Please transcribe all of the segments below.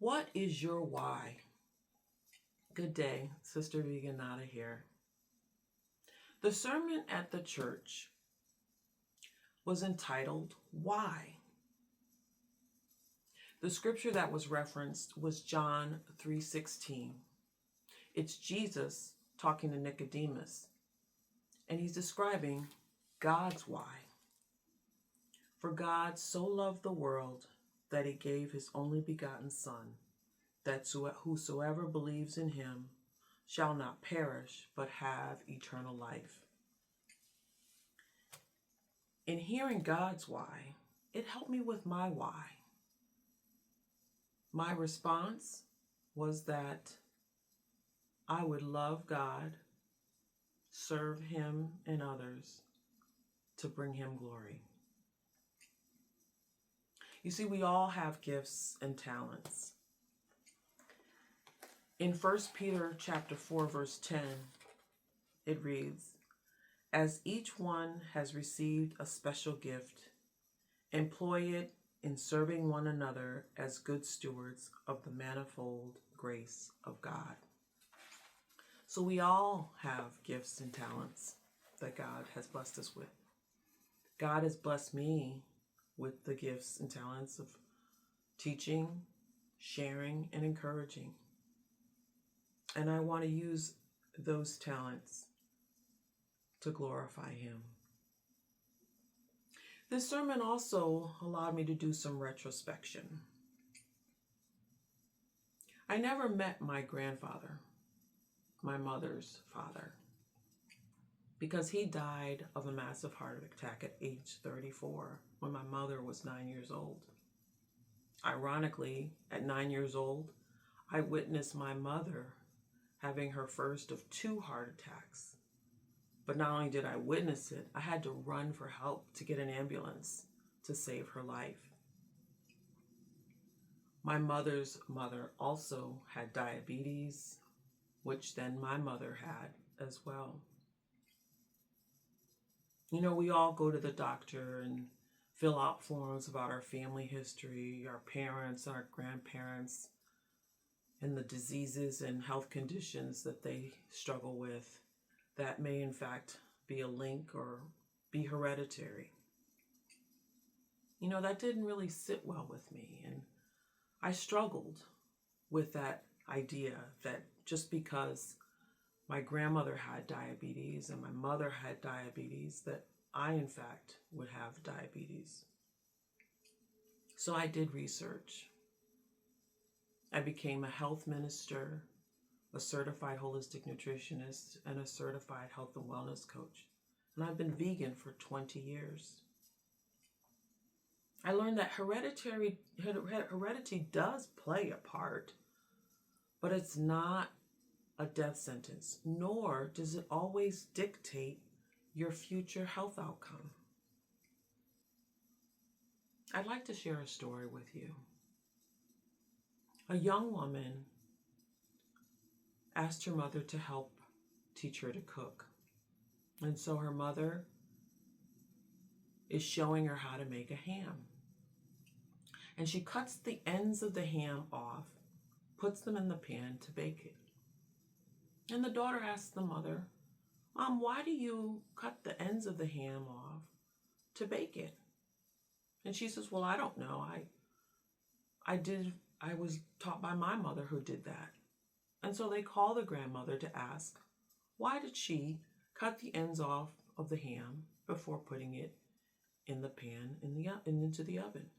What is your why? Good day, Sister VegaNata here. The sermon at the church was entitled, Why? The scripture that was referenced was John 3:16. It's Jesus talking to Nicodemus, and he's describing God's why. For God so loved the world that he gave his only begotten Son, that whosoever believes in him shall not perish, but have eternal life. In hearing God's why, it helped me with my why. My response was that I would love God, serve him and others to bring him glory. You see, we all have gifts and talents. In 1 Peter chapter 4, verse 10, it reads, As each one has received a special gift, employ it in serving one another as good stewards of the manifold grace of God. So we all have gifts and talents that God has blessed us with. God has blessed me with the gifts and talents of teaching, sharing, and encouraging. And I want to use those talents to glorify him. This sermon also allowed me to do some retrospection. I never met my grandfather, my mother's father, because he died of a massive heart attack at age 34 when my mother was 9 years old. Ironically, at 9 years old, I witnessed my mother having her first of 2 heart attacks. But not only did I witness it, I had to run for help to get an ambulance to save her life. My mother's mother also had diabetes, which then my mother had as well. You know, we all go to the doctor and fill out forms about our family history, our parents, our grandparents, and the diseases and health conditions that they struggle with that may in fact be a link or be hereditary. You know, that didn't really sit well with me, and I struggled with that idea that just because my grandmother had diabetes and my mother had diabetes, that I in fact would have diabetes. So I did research. I became a health minister, a certified holistic nutritionist, and a certified health and wellness coach. And I've been vegan for 20 years. I learned that heredity does play a part, but it's not a death sentence, nor does it always dictate your future health outcome. I'd like to share a story with you. A young woman asked her mother to help teach her to cook. And so her mother is showing her how to make a ham. And she cuts the ends of the ham off, puts them in the pan to bake it. And the daughter asks the mother, Mom, why do you cut the ends of the ham off to bake it? And she says, well, I don't know. I was taught by my mother who did that. And so they call the grandmother to ask, why did she cut the ends off of the ham before putting it in the pan and into the oven?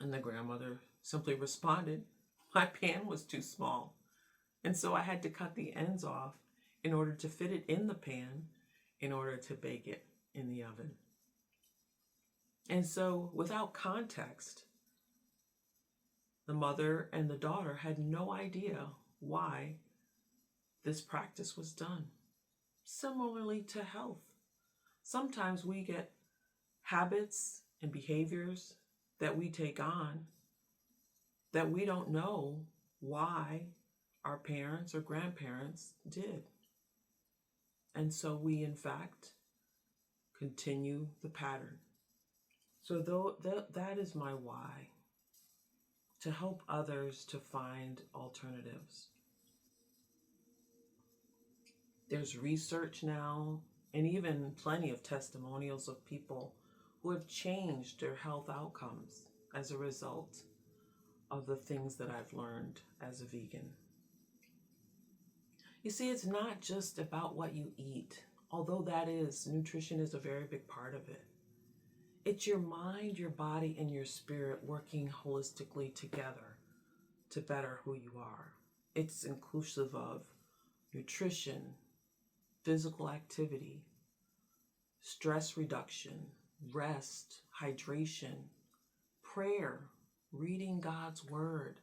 And the grandmother simply responded, my pan was too small. And so I had to cut the ends off in order to fit it in the pan in order to bake it in the oven. And so without context, the mother and the daughter had no idea why this practice was done. Similarly to health, sometimes we get habits and behaviors that we take on that we don't know why our parents or grandparents did. And so we, in fact, continue the pattern. So that is my why. to help others to find alternatives. There's research now and even plenty of testimonials of people who have changed their health outcomes as a result of the things that I've learned as a vegan. You see, it's not just about what you eat, although nutrition is a very big part of it. It's your mind, your body, and your spirit working holistically together to better who you are. It's inclusive of nutrition, physical activity, stress reduction, rest, hydration, prayer, reading God's word,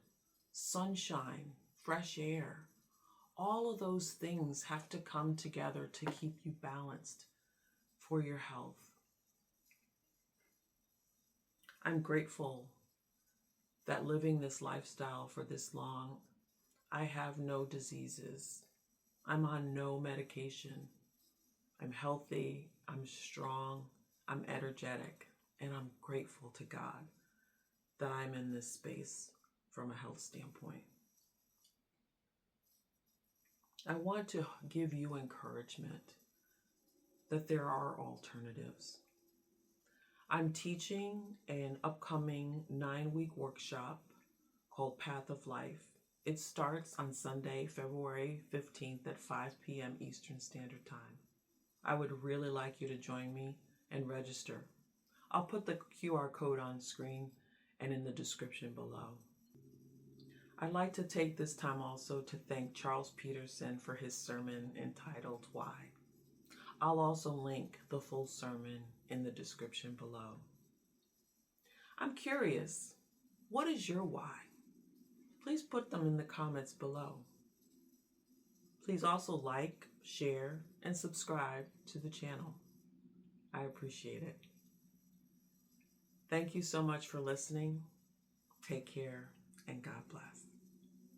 sunshine, fresh air. All of those things have to come together to keep you balanced for your health. I'm grateful that living this lifestyle for this long, I have no diseases. I'm on no medication. I'm healthy, I'm strong, I'm energetic, and I'm grateful to God that I'm in this space from a health standpoint. I want to give you encouragement that there are alternatives. I'm teaching an upcoming 9-week workshop called Path of Life. It starts on Sunday, February 15th at 5 p.m. Eastern Standard Time. I would really like you to join me and register. I'll put the QR code on screen and in the description below. I'd like to take this time also to thank Charles Peterson for his sermon entitled Why. I'll also link the full sermon in the description below. I'm curious, what is your why? Please put them in the comments below. Please also like, share, and subscribe to the channel. I appreciate it. Thank you so much for listening. Take care and God bless.